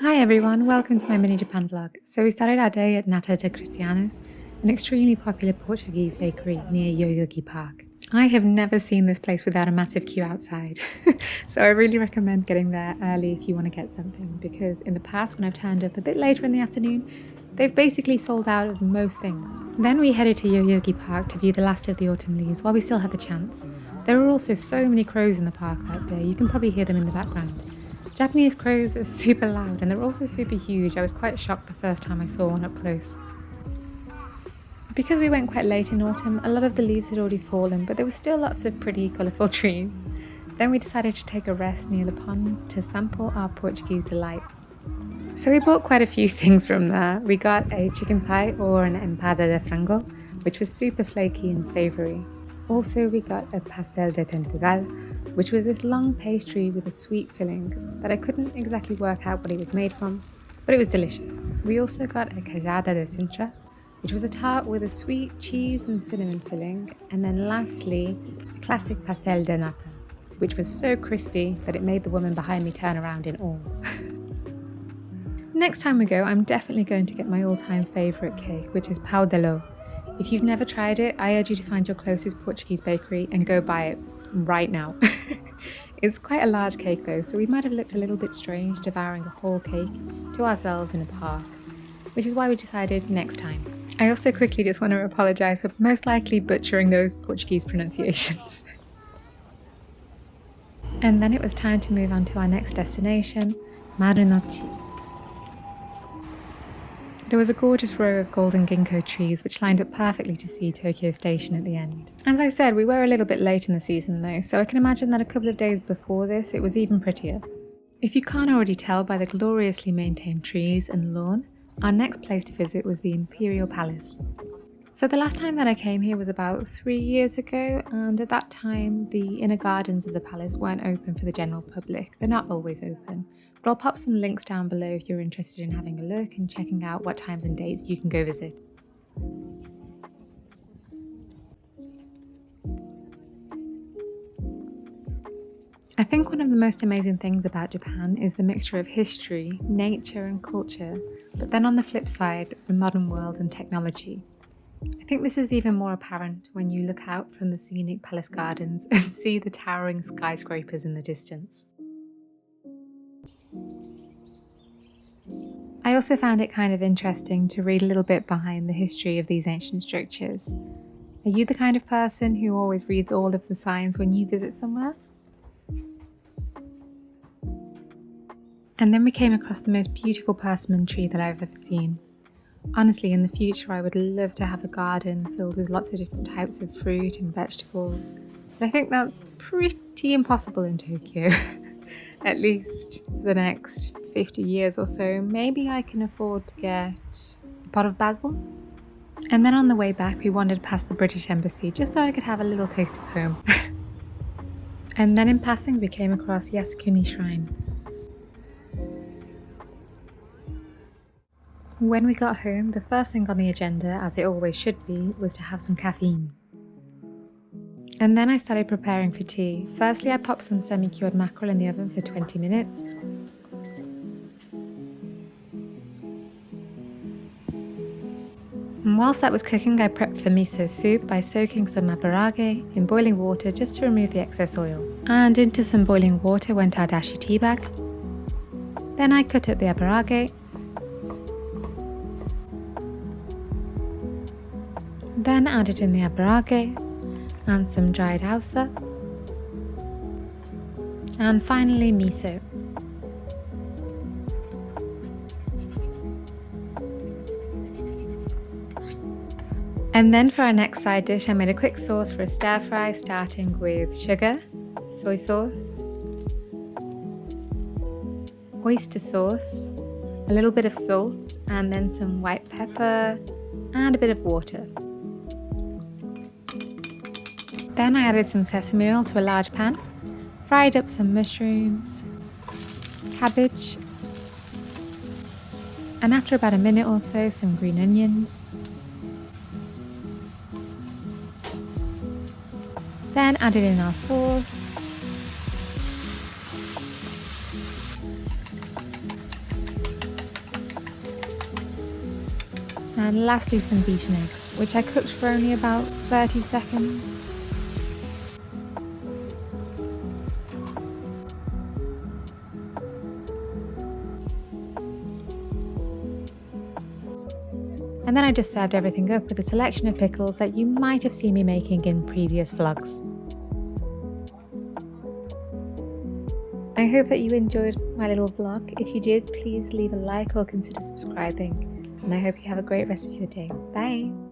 Hi everyone, welcome to my mini Japan vlog. So we started our day at Nata de Cristiano's, an extremely popular Portuguese bakery near Yoyogi Park. I have never seen this place without a massive queue outside, so I really recommend getting there early if you want to get something, because in the past when I've turned up a bit later in the afternoon, they've basically sold out of most things. Then we headed to Yoyogi Park to view the last of the autumn leaves while we still had the chance. There were also so many crows in the park that day, you can probably hear them in the background. Japanese crows are super loud and they're also super huge. I was quite shocked the first time I saw one up close. Because we went quite late in autumn, a lot of the leaves had already fallen, but there were still lots of pretty colourful trees. Then we decided to take a rest near the pond to sample our Portuguese delights. So we bought quite a few things from there. We got a chicken pie or an empada de frango, which was super flaky and savoury. Also we got a pastel de tentugal, which was this long pastry with a sweet filling that I couldn't exactly work out what it was made from, but it was delicious. We also got a cajada de Sintra, which was a tart with a sweet cheese and cinnamon filling, and then lastly, a classic pastel de nata, which was so crispy that it made the woman behind me turn around in awe. Next time we go, I'm definitely going to get my all-time favourite cake, which is pão de ló. If you've never tried it, I urge you to find your closest Portuguese bakery and go buy it right now. It's quite a large cake though, so we might have looked a little bit strange devouring a whole cake to ourselves in a park, which is why we decided next time. I also quickly just want to apologise for most likely butchering those Portuguese pronunciations. And then it was time to move on to our next destination, Marunouchi. There was a gorgeous row of golden ginkgo trees which lined up perfectly to see Tokyo Station at the end. As I said, we were a little bit late in the season though, so I can imagine that a couple of days before this it was even prettier. If you can't already tell by the gloriously maintained trees and lawn, our next place to visit was the Imperial Palace. So the last time that I came here was about 3 years ago, and at that time the inner gardens of the palace weren't open for the general public. They're not always open, but I'll pop some links down below if you're interested in having a look and checking out what times and dates you can go visit. I think one of the most amazing things about Japan is the mixture of history, nature and culture, but then on the flip side, the modern world and technology. I think this is even more apparent when you look out from the scenic palace gardens and see the towering skyscrapers in the distance. I also found it kind of interesting to read a little bit behind the history of these ancient structures. Are you the kind of person who always reads all of the signs when you visit somewhere? And then we came across the most beautiful persimmon tree that I've ever seen. Honestly, in the future I would love to have a garden filled with lots of different types of fruit and vegetables, but I think that's pretty impossible in Tokyo. At least for the next 50 years or so. Maybe I can afford to get a pot of basil. And then on the way back we wandered past the British Embassy just so I could have a little taste of home. And then in passing we came across Yasukuni Shrine. When we got home, the first thing on the agenda, as it always should be, was to have some caffeine. And then I started preparing for tea. Firstly, I popped some semi-cured mackerel in the oven for 20 minutes. And whilst that was cooking, I prepped for miso soup by soaking some abarage in boiling water just to remove the excess oil. And into some boiling water went our dashi tea bag. Then I cut up the abarage. Then added in the abarage and some dried hausa, and finally miso. And then for our next side dish I made a quick sauce for a stir fry, starting with sugar, soy sauce, oyster sauce, a little bit of salt, and then some white pepper and a bit of water. Then I added some sesame oil to a large pan, fried up some mushrooms, cabbage, and after about a minute or so, some green onions. Then added in our sauce, And lastly, some beaten eggs, which I cooked for only about 30 seconds. And then I just served everything up with a selection of pickles that you might have seen me making in previous vlogs. I hope that you enjoyed my little vlog. If you did, please leave a like or consider subscribing. And I hope you have a great rest of your day. Bye!